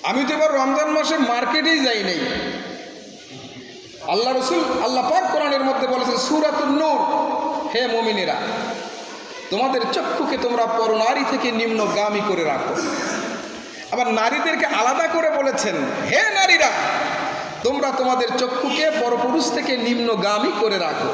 আমি তো এবার রমজান মাসে মার্কেটেই যাই নাই। আল্লাহ রসুল আল্লাহ পাক কোরআনের মধ্যে বলেছেন সূরাতুন নূর, হে মুমিনেরা তোমাদের চক্ষুকে তোমরা পরনারী থেকে নিম্নগামী করে রাখো। আবার নারীদেরকে আলাদা করে বলেছেন হে নারীরা তোমরা তোমাদের চক্ষুকে পরপুরুষ থেকে নিম্নগামী করে রাখো।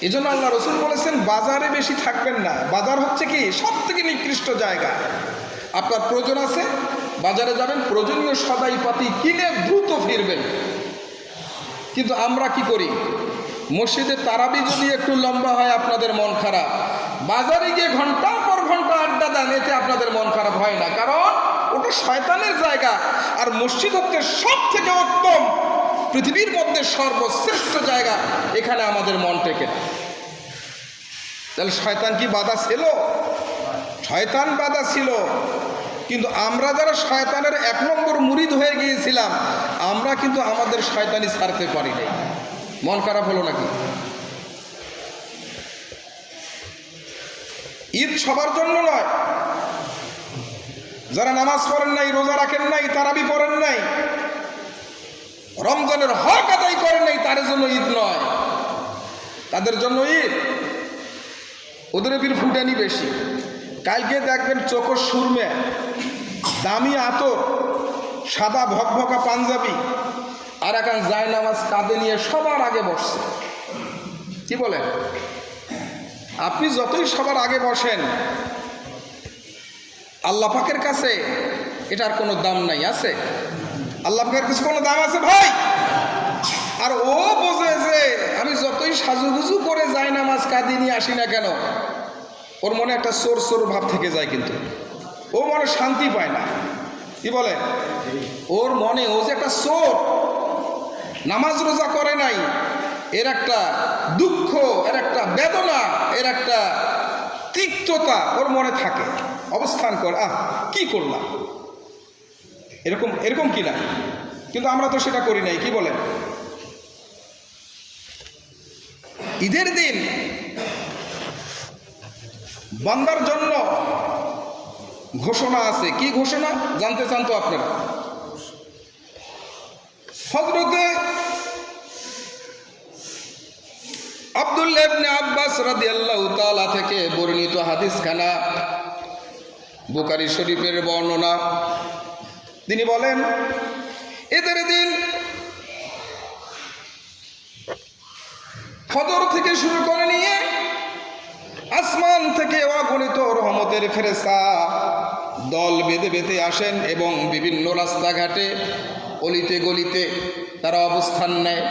এই জন্য আল্লাহ রসুল বলেছেন বাজারে বেশি থাকবেন না। বাজার হচ্ছে কি সব থেকে নিকৃষ্ট জায়গা। আপনার প্রয়োজন আছে, বাজারে যাবেন, প্রয়োজনীয় সদাইপাতি কিনে দ্রুত ফিরবেন। কিন্তু আমরা কি করি, মসজিদে তারাবি যদি একটু লম্বা হয় আপনাদের মন খারাপ, বাজারে গিয়ে ঘন্টার পর ঘন্টা আড্ডা দেন, এতে আপনাদের মন খারাপ হয় না, কারণ ওটা শয়তানের জায়গা। আর মসজিদ হচ্ছে সব থেকে উত্তম, পৃথিবীর মধ্যে সর্বশ্রেষ্ঠ জায়গা, এখানে আমাদের মন টেকে না। তাহলে শয়তান কি বাধা ছিল? শয়তান বাধা ছিল, কিন্তু আমরা যারা শয়তানের 1 নম্বর মুরিদ হয়ে গিয়েছিলাম, আমরা কিন্তু আমাদের শয়তানি ছাড়তে পারি নাই। মন খারাপ হলো নাকি? ঈদ সবার জন্য নয়। যারা নামাজ পড়েন নাই, রোজা রাখেন নাই, তারাবি পড়েন নাই, রমজানের হক আদায় করেন নাই, তাদের জন্য ঈদ নয়। তাদের জন্য ঈদ, ওদের বীর ফুটানি বেশি। কালকে দেখবেন চোখের সুরমে, দামি আতর, সাদা ভকভকা পাঞ্জাবি, আর এখন যায় নামাজ কাঁধে নিয়ে সবার আগে বসছে। কি বলেন? আপনি যতই সবার আগে বসেন, আল্লাহ পাকের কাছে এটার কোনো দাম নাই। আছে? আল্লাহ পাকের কাছে কোনো দাম আছে ভাই? আর ও বোঝে যে আমি যতই সাজুগুজু করে যাই নামাজ কাঁধে নিয়ে আসি না কেন, ওর মনে একটা চোর চোর ভাব থেকে যায়, কিন্তু ও মনে শান্তি পায় না। কি বলে? ওর মনে ও যে একটা চোর, নামাজ রোজা করে নাই, এর একটা দুঃখ, এর একটা বেদনা, এর একটা তিক্ততা ওর মনে থাকে, অবস্থান করে, কি করলাম, এরকম এরকম কি না? কিন্তু আমরা তো সেটা করি নাই। কি বলেন? ঈদের দিন বান্দার জন্য ঘোষণা আছে। কি ঘোষণা জানতে চান তো আপনারা? হযরতে আব্দুল্লাহ ইবনে আব্বাস রাদিয়াল্লাহু তাআলা থেকে বর্ণিত হাদিসখানা, বুখারী শরীফের বর্ণনা। তিনি বলেন ঈদের দিন ফজর থেকে শুরু করে নিয়ে আসমান থেকে অগণিত রহমতের ফেরেশতা দল বেঁধে বেঁধে আসেন এবং বিভিন্ন রাস্তাঘাটে, অলিতে গলিতে তারা অবস্থান নেয়।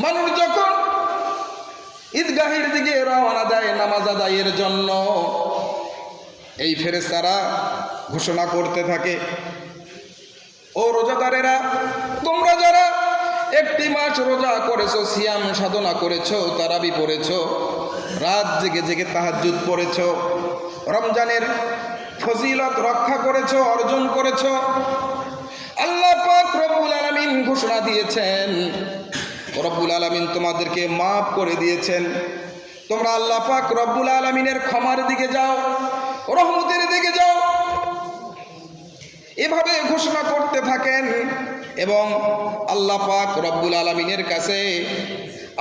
মানুষ যখন ঈদগাহের দিকে রওনা দেয় নামাজ আদায়ের জন্য, এই ফেরেশতারা ঘোষণা করতে থাকে, ও রোজাদারেরা, তোমরা যারা 1টি মাস রোজা করেছো, সিয়াম সাধনা করেছো, তারাবি পড়েছো, রাত জেগে জেগে তাহাজ্জুদ পড়েছো, রমজানের ফজিলত রক্ষা করেছো, অর্জন করেছো, আল্লাহ পাক রব্বুল আলামিন ঘোষণা দিয়েছেন, রব্বুল আলামিন তোমাদেরকে মাফ করে দিয়েছেন। তোমরা আল্লাহ পাক রব্বুল আলামিনের ক্ষমার দিকে যাও, রহমতের দিকে যাও। এভাবে ঘোষণা করতে থাকেন এবং আল্লাহ পাক রব্বুল আলামিনের কাছে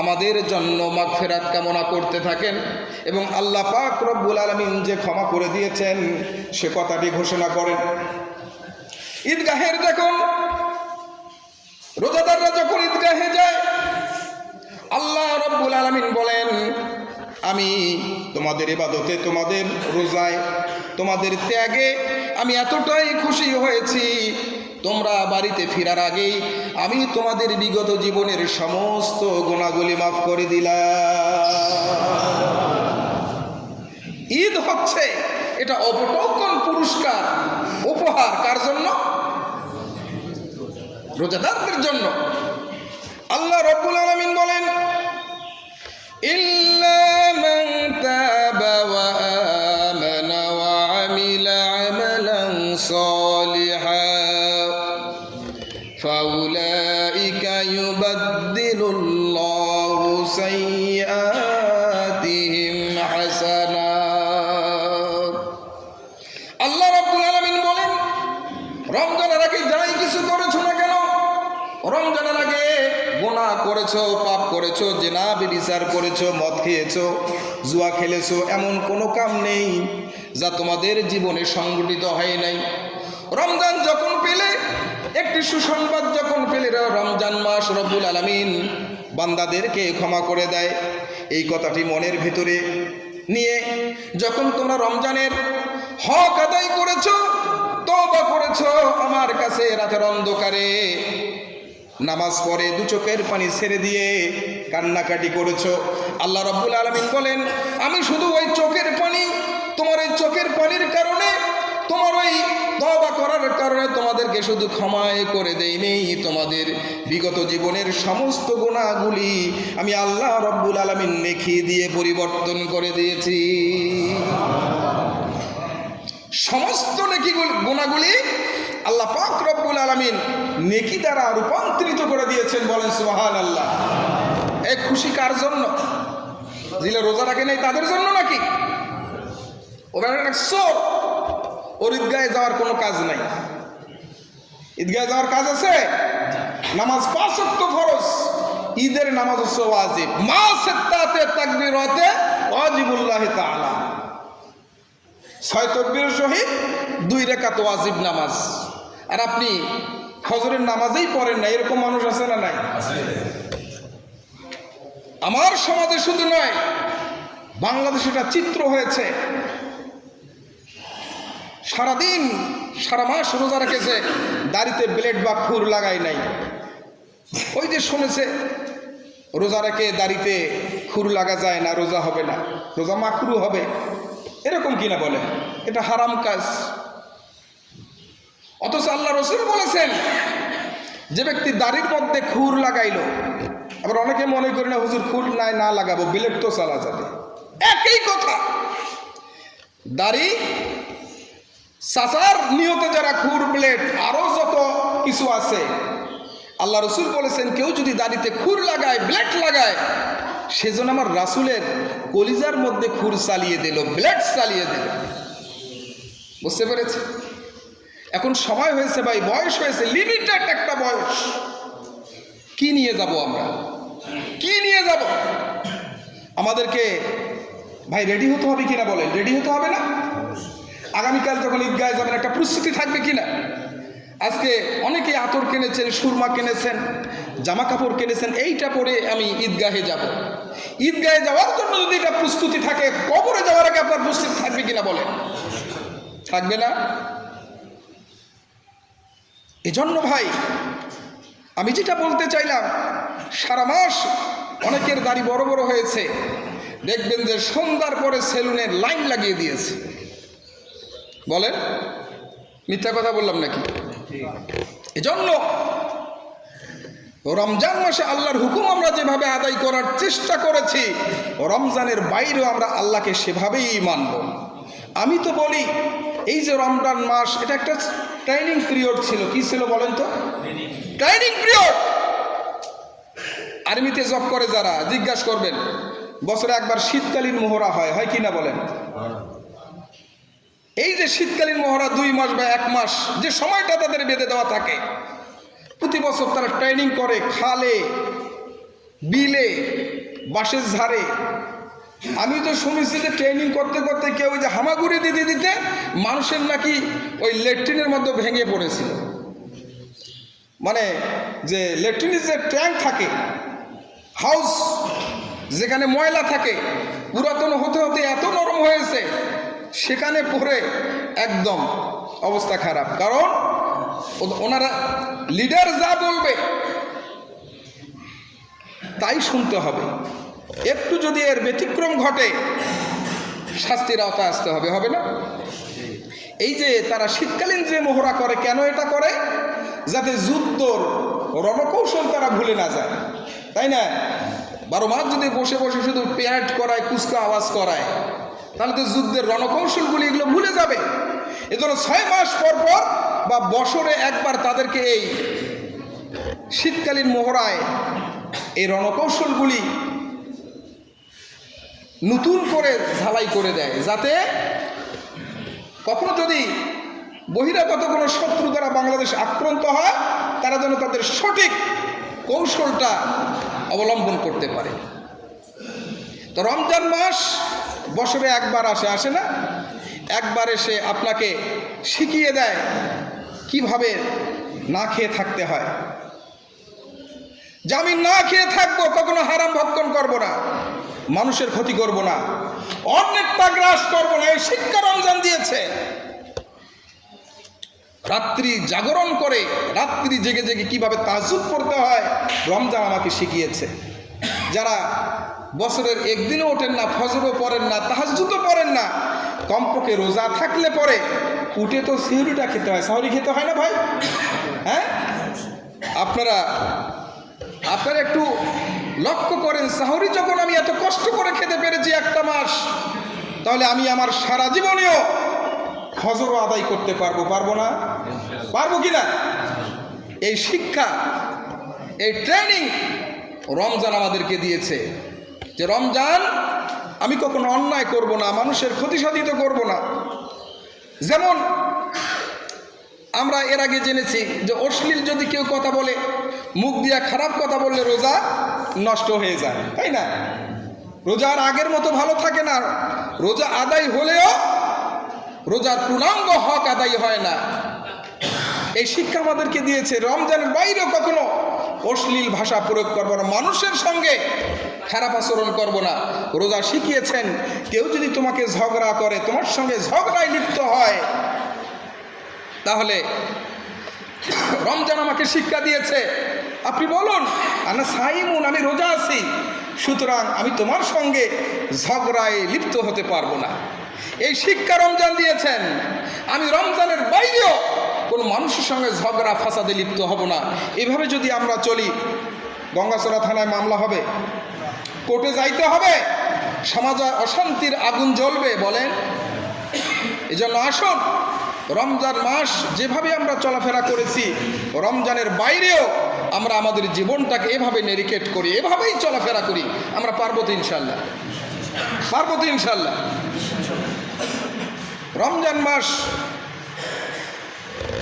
আমাদের জন্য মাগফিরাত কামনা করতে থাকেন এবং আল্লাহ পাক রব্বুল আলামিন যে ক্ষমা করে দিয়েছেন সে কথাটি ঘোষণা করেন। ঈদগাহের যখন রোজাদাররা যখন ঈদগাহে যায়, আল্লাহ রব্বুল আলামিন বলেন, আমি তোমাদের ইবাদতে, তোমাদের রোজায়, তোমাদের ত্যাগে আমি এতটাই খুশি হয়েছি, তোমরা বাড়িতে ফেরার আগেই আমি তোমাদের বিগত জীবনের সমস্ত গুনাহগুলি মাফ করে দিলাম। ঈদ হচ্ছে এটা অবটকন পুরস্কার, উপহার। কার জন্য? রোজাদারদের জন্য। আল্লাহ রাব্বুল আলামিন বলেন, ইল্লা মান তাবা ওয়া আমানা ওয়া আমিলা আমালান সালিহান ফাউলাইকা ইউবাদদিলুল্লাহু সাইয়্যাতিহিম হাসানাত। আল্লাহ রাব্বুল আলামিন বলেন, রমজানের আগে যাই কিছু করেছো না কেন, রমজানের আগে গুনাহ করেছো, পাপ করেছো, জিনা ব্যভিচার করেছো, মদ খেয়েছো, জুয়া খেলেছো, এমন কোনো কাম নেই যা তোমাদের জীবনে সংগঠিত হয় নাই। রমজান যখন পেলে, একটি সুসংবাদ যখন পেলে, রমজান মাস রব্বুল আলামিন বান্দাদেরকে ক্ষমা করে দেয়। এই কথাটি মনের ভিতরে নিয়ে যখন তোমরা রমজানের হক আদায় করেছো, তওবা করেছো, আমার কাছে রাতের অন্ধকারে নামাজ পড়ে দু চোখের পানি ছেড়ে দিয়ে কান্নাকাটি করেছো, আল্লাহ রাব্বুল আলামিন বলেন আমি শুধু ওই চোখের পানি, তোমার ওই চোখের পানির কারণে, তোমার ওই তওবা করার কারণে তোমাদেরকে শুধু ক্ষমাই করে দেইনি, তোমাদের বিগত জীবনের সমস্ত গুনাহগুলি আমি আল্লাহ রাব্বুল আলামিন নেকি দিয়ে পরিবর্তন করে দিয়েছি। সমস্ত নেকি গুনাহগুলি আল্লাহ পাক রব্বুল আলামিন নেকি দ্বারা রূপান্তরিত করে দিয়েছেন। বলেন সুবহানাল্লাহ। এই খুশি কার জন্য? যিনি রোজা রাখে নাই তাদের জন্য নাকি? ওরা এক চোর, ওর ঈদগাহে যাওয়ার কোনো কাজ নাই। ঈদগাহে যাওয়ার কাজ আছে? নামাজ 5 ওয়াক্ত ফরজ, ঈদের নামাজ হচ্ছে ওয়াজিব, মা সিত্তাতে তাকবীরাতে ওয়াজিবুল্লাহ তাআলা, 6 তাকবীরের সহিত 2 রাকাত ওয়াজিব নামাজ। আর আপনি ফজরের নামাজেই পড়েন না, এরকম মানুষ আছে না নাই? আমার সমাজে শুধু নয়, বাংলাদেশে এটা চিত্র হয়েছে। সারাদিন সারা মাস রোজা রেখেছে, দাড়িতে ব্লেড বা খুর লাগাই নাই। ওই যে শুনেছে রোজা রেখে দাড়িতে খুর লাগা যায় না, রোজা হবে না, রোজা মাকরু হবে, এরকম কিনা বলে, এটা হারাম কাজ। অথচ আল্লাহ রাসূল বলেছেন যে ব্যক্তি দাড়ির মধ্যে খুর লাগাইলো, আবার অনেকে মনে করি না হুজুর খুর নাই, না লাগাবো, ব্লেড তো চালা যাবে, একই কথা। দাড়ি চাচার নিয়তে যারা খুর, ব্লেড, আরো যত কিছু আছে, আল্লাহ রাসূল বলেছেন কেউ যদি দাড়িতে খুর লাগায়, ব্লেড লাগায়, সেজন্য আমার রাসূলের কলিজার মধ্যে খুর চালিয়ে দিল, ব্লেড চালিয়ে দিল। বুঝতে পেরেছে? এখন সময় হয়েছে ভাই, বয়স হয়েছে, লিমিটেড একটা বয়স। কি নিয়ে যাব আমরা? কি নিয়ে যাব? আমাদেরকে ভাই রেডি হতে হবে কিনা বলেন? রেডি হতে হবে না? আগামীকাল যখন ঈদগাহে যাবেন একটা প্রস্তুতি থাকবে কিনা? আজকে অনেকে আতর কিনেছেন, সুরমা কিনেছেন, জামা কাপড় কিনেছেন, এইটা পরে আমি ঈদগাহে যাব। ঈদগাহে যাওয়ার জন্য যদি এটা প্রস্তুতি থাকে, কবরে যাওয়ার আগে আপনার প্রস্তুতি থাকবে কিনা বলেন? থাকবে না? এজন্য ভাই আমি যেটা বলতে চাইলাম, সারা মাস অনেকের দাড়ি বড় বড় হয়েছে, দেখবেন যে সন্ধ্যার পরে সেলুনের লাইন লাগিয়ে দিয়েছে। বলেন মিথ্যা কথা বললাম নাকি? এজন্য রমজান মাসে আল্লাহর হুকুম আমরা যেভাবে আদায় করার চেষ্টা করেছি, রমজানের বাইরেও আমরা আল্লাহকে সেভাবেই মানব। আমি তো বলি এই যে রমজান মাস, এটা একটা ট্রেনিং পিরিয়ড ছিল। কি ছিল বলেন তো? Training period. আর্মিতে জব করে যারা, জিজ্ঞাসা করবেন, বছরে একবার শীতকালীন মহড়া হয় কি না বলেন? এই যে শীতকালীন মহড়া 2 মাস বা 1 মাস যে সময়টা তাদের বেঁধে দেওয়া থাকে, প্রতি বছর তারা ট্রেনিং করে, খালে, বিলে, বাঁশের ঝাড়ে। আমি তো শুনেছি যে ট্রেনিং করতে করতে কেউ যে হামাগুড়ি দিতে দিতে মানুষের নাকি ওই ল্যাট্রিনের মধ্যে ভেঙে পড়েছিল। মানে যে ল্যাট্রিনের যে ট্যাঙ্ক থাকে, হাউস যেখানে ময়লা থাকে, পুরাতন হতে হতে এত নরম হয়েছে, সেখানে পড়ে একদম অবস্থা খারাপ। কারণ ওনারা লিডার যা বলবে তাই শুনতে হবে। একটু যদি এর ব্যতিক্রম ঘটে, শাস্তির আওতায় আসতে হবে, হবে না? এই যে তারা শীতকালীন যে মহড়া করে, কেন এটা করে? যাতে যুদ্ধর রণকৌশল তারা ভুলে না যায়, তাই না? 12 মাস যদি বসে বসে শুধু প্যারেড করায়, কুচকা আওয়াজ করায়, তাহলে তো যুদ্ধের রণকৌশলগুলি এগুলো ভুলে যাবে। এজন্য 6 মাস পর পর বা বছরে একবার তাদেরকে এই শীতকালীন মহড়ায় এই রণকৌশলগুলি নতুন করে ঝালাই করে দেয়, যাতে কখনো যদি বহিরাগত কোনো শত্রু দ্বারা বাংলাদেশ আক্রান্ত হয়, তারা যেন তাদের সঠিক কৌশলটা অবলম্বন করতে পারে। তো রমজান মাস বছরে একবার আসে না? একবার এসে আপনাকে শিখিয়ে দেয় কিভাবে না খেয়ে থাকতে হয়। যে আমি না খেয়ে থাকবো, কখনো হারাম ভক্ষণ করব না, মানুষের ক্ষতি করব না, অন্যের গ্রাস করব না, এই শিক্ষা রমজান দিয়েছে। রাত্রি জাগরণ করে, রাত্রি জেগে জেগে কিভাবে তাহাজ্জুদ পড়তে হয় রমজান আমাকে শিখিয়েছে। যারা বছরের একদিনও ওঠেন না, ফজরও পড়েন না, তাহাজ্জুদও পড়েন না, কমপক্ষে রোজা থাকলে পরে উঠে তো সিহুরিটা খেতে হয়, সাহরি খেতে হয় না ভাই? হ্যাঁ, আপনারা একটু লক্ষ্য করেন, সাহরি যখন আমি এত কষ্ট করে খেতে পেরেছি একটা মাস, তাহলে আমি আমার সারা জীবনেও ফজরও আদায় করতে পারবো না? পারবো কিনা? এই শিক্ষা, এই ট্রেনিং রমজান আমাদেরকে দিয়েছে যে রমজান আমি কখনো অন্যায় করব না, মানুষের ক্ষতি সাধিত করব না। যেমন আমরা এর আগে জেনেছি যে অশ্লীল যদি কেউ কথা বলে, মুখ দিয়া খারাপ কথা বললে রোজা নষ্ট হয়ে যায়, তাই না? রোজার আগের মতো ভালো থাকে না, রোজা আদায় হলেও রোজার পূর্ণাঙ্গ হক আদায় হয় না। এই শিক্ষা আমাদেরকে দিয়েছে রমজানের বাইরেও কখনো অশ্লীল ভাষা প্রয়োগ করবো না, মানুষের সঙ্গে খারাপ আচরণ করব না। রোজা শিখিয়েছেন কেউ যদি তোমাকে ঝগড়া করে, তোমার সঙ্গে ঝগড়ায় লিপ্ত হয়, তাহলে রমজান আমাকে শিক্ষা দিয়েছে আপনি বলুন আনা সাইমুন, আমি রোজা আছি, সুতরাং আমি তোমার সঙ্গে ঝগড়ায় লিপ্ত হতে পারবো না। এই শিক্ষা রমজান দিয়েছেন। আমি রমজানের বাইরেও কোনো মানুষের সঙ্গে ঝগড়া ফাসাদে লিপ্ত হব না। এভাবে যদি আমরা চলি, গঙ্গাচড়া থানায় মামলা হবে, কোর্টে যাইতে হবে, সমাজে অশান্তির আগুন জ্বলবে। বলেন, এই জন্য আসুন রমজান মাস যেভাবে আমরা চলাফেরা করেছি, রমজানের বাইরেও আমরা আমাদের জীবনটাকে এভাবে নেরিকেট করি, এভাবেই চলাফেরা করি। আমরা পারবো তো ইনশাল্লাহ? পারবো তো ইনশাল্লাহ? রমজান মাস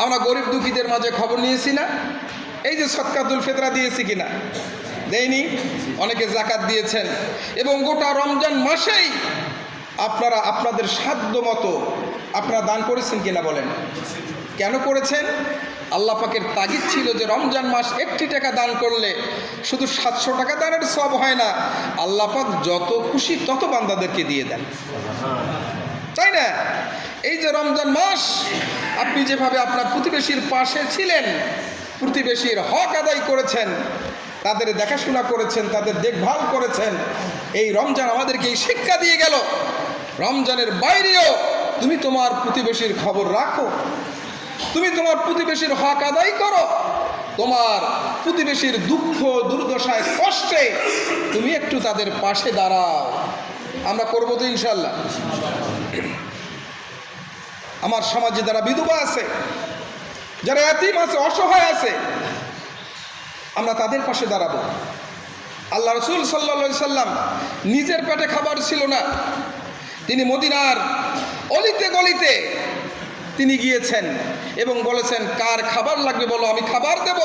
আমরা গরিব দুঃখীদের মাঝে খবর নিয়েছি না? এই যে সদকাতুল ফিতরা দিয়েছি কিনা? দেয়নি। অনেকে যাকাত দিয়েছেন, এবং গোটা রমজান মাসেই আপনারা আপনাদের সাধ্য মতো আপনারা দান করেছেন কিনা বলেন? কেন করেছেন? আল্লাহ পাকের তাগিদ ছিল যে রমজান মাস একটি টাকা দান করলে শুধু 700 টাকা দানের সব হয় না, আল্লাহ পাক যত খুশি তত বান্দাদেরকে দিয়ে দেন, তাই না? এই যে রমজান মাস আপনি যেভাবে আপনার প্রতিবেশীর পাশে ছিলেন, প্রতিবেশীর হক আদায় করেছেন, তাদের দেখাশোনা করেছেন, তাদের দেখভাল করেছেন, এই রমজান আমাদেরকে এই শিক্ষা দিয়ে গেল রমজানের বাইরেও তুমি তোমার প্রতিবেশীর খবর রাখো, তুমি তোমার প্রতিবেশীর হক আদায় করো, তোমার প্রতিবেশীর দুঃখ দুর্দশায় কষ্টে তুমি একটু তাদের পাশে দাঁড়াও। আমরা করবো তো ইনশাল্লাহ? আমার সমাজে যারা বিধবা আছে, যারা এতিম আছে, অসহায় আছে, আমরা তাদের পাশে দাঁড়াবো। আল্লাহ রসুল সাল্লাল্লাহু আলাইহি সাল্লাম নিজের পেটে খাবার ছিল না, তিনি মদিনার অলিতে গলিতে তিনি গিয়েছেন এবং বলেছেন, কার খাবার লাগবে বলো, আমি খাবার দেব।